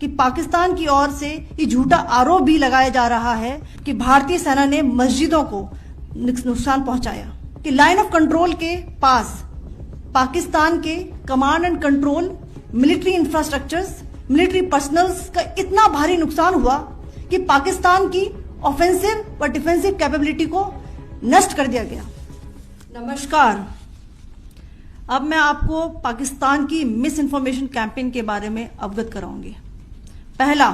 कि पाकिस्तान की ओर से ये झूठा आरोप भी लगाया जा रहा है कि भारतीय सेना ने मस्जिदों को नुकसान पहुंचाया, कि लाइन ऑफ कंट्रोल के पास पाकिस्तान के command and control military infrastructures, military personnels का इतना भारी नुकसान हुआ कि पाकिस्तान की ऑफेंसिव व डिफेंसिव कैपेबिलिटी को नष्ट कर दिया गया। नमस्कार, अब मैं आपको पाकिस्तान की मिस इन्फॉर्मेशन कैंपेन के बारे में अवगत कराऊंगी। पहला,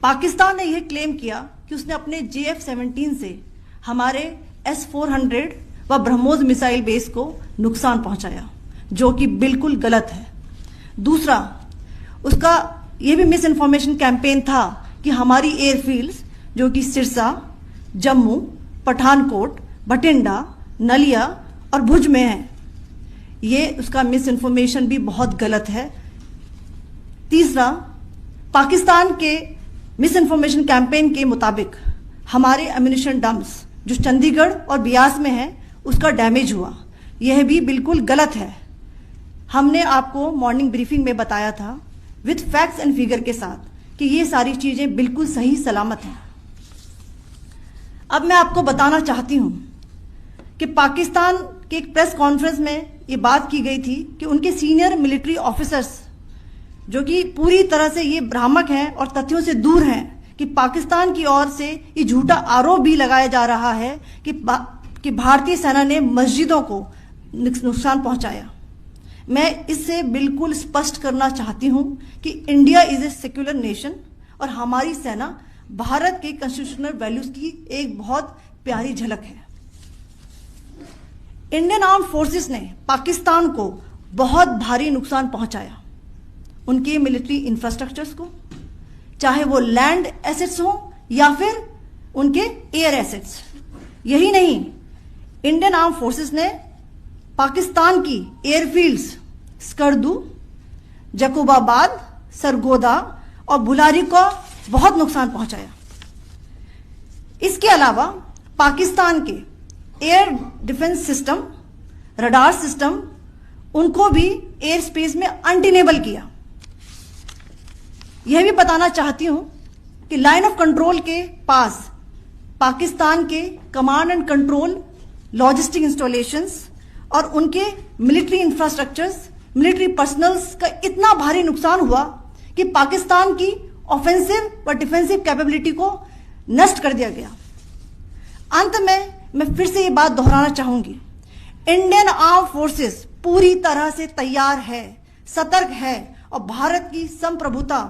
पाकिस्तान ने यह क्लेम किया कि उसने अपने JF-17 से हमारे S-400 व ब्रह्मोस मिसाइल बेस को नुकसान पहुंचाया, जो कि बिल्कुल गलत है। दूसरा, उसका यह भी मिस इन्फॉर्मेशन कैंपेन था कि हमारी एयरफील्ड्स जो कि सिरसा, जम्मू, पठानकोट, बठिंडा, नलिया और भुज में है, ये उसका मिस इन्फॉर्मेशन भी बहुत गलत है। तीसरा, पाकिस्तान के मिस इन्फॉर्मेशन कैंपेन के मुताबिक हमारे एम्यूनिशन डम्प्स जो चंडीगढ़ और बियास में है उसका डैमेज हुआ, यह भी बिल्कुल गलत है। हमने आपको मॉर्निंग ब्रीफिंग में बताया था विद फैक्ट्स एंड फिगर के साथ कि ये सारी चीजें बिल्कुल सही सलामत हैं। अब मैं आपको बताना चाहती हूं कि पाकिस्तान के एक प्रेस कॉन्फ्रेंस में ये बात की गई थी कि उनके सीनियर मिलिट्री ऑफिसर्स जो कि पूरी तरह से ये भ्रामक हैं और तथ्यों से दूर हैं कि पाकिस्तान की ओर से ये झूठा आरोप भी लगाया जा रहा है कि भारतीय सेना ने मस्जिदों को नुकसान पहुंचाया। मैं इससे बिल्कुल स्पष्ट करना चाहती हूं कि India is a secular nation और हमारी सेना भारत के कॉन्स्टिट्यूशनल वैल्यूज की एक बहुत प्यारी झलक है। इंडियन आर्म्ड फोर्सेस ने पाकिस्तान को बहुत भारी नुकसान पहुंचाया, उनके मिलिट्री इंफ्रास्ट्रक्चर्स को, चाहे वो लैंड एसेट्स हो या फिर उनके एयर एसेट्स। यही नहीं, इंडियन आर्म्ड फोर्सेस ने पाकिस्तान की एयरफील्ड्स स्कर्दू, जकोबाबाद, सरगोदा और बुलारी को बहुत नुकसान पहुंचाया। इसके अलावा पाकिस्तान के air defence system, radar system, उनको भी एयर स्पेस में अनटेनेबल किया। यह भी बताना चाहती हूं कि लाइन ऑफ कंट्रोल के पास पाकिस्तान के command and control logistic installations और उनके मिलिट्री इंफ्रास्ट्रक्चर्स, मिलिट्री पर्सनल्स का इतना भारी नुकसान हुआ कि पाकिस्तान की ऑफेंसिव व डिफेंसिव कैपेबिलिटी को नष्ट कर दिया गया। अंत में मैं फिर से ये बात दोहराना चाहूंगी, इंडियन आर्म फोर्सेस पूरी तरह से तैयार है, सतर्क है और भारत की संप्रभुता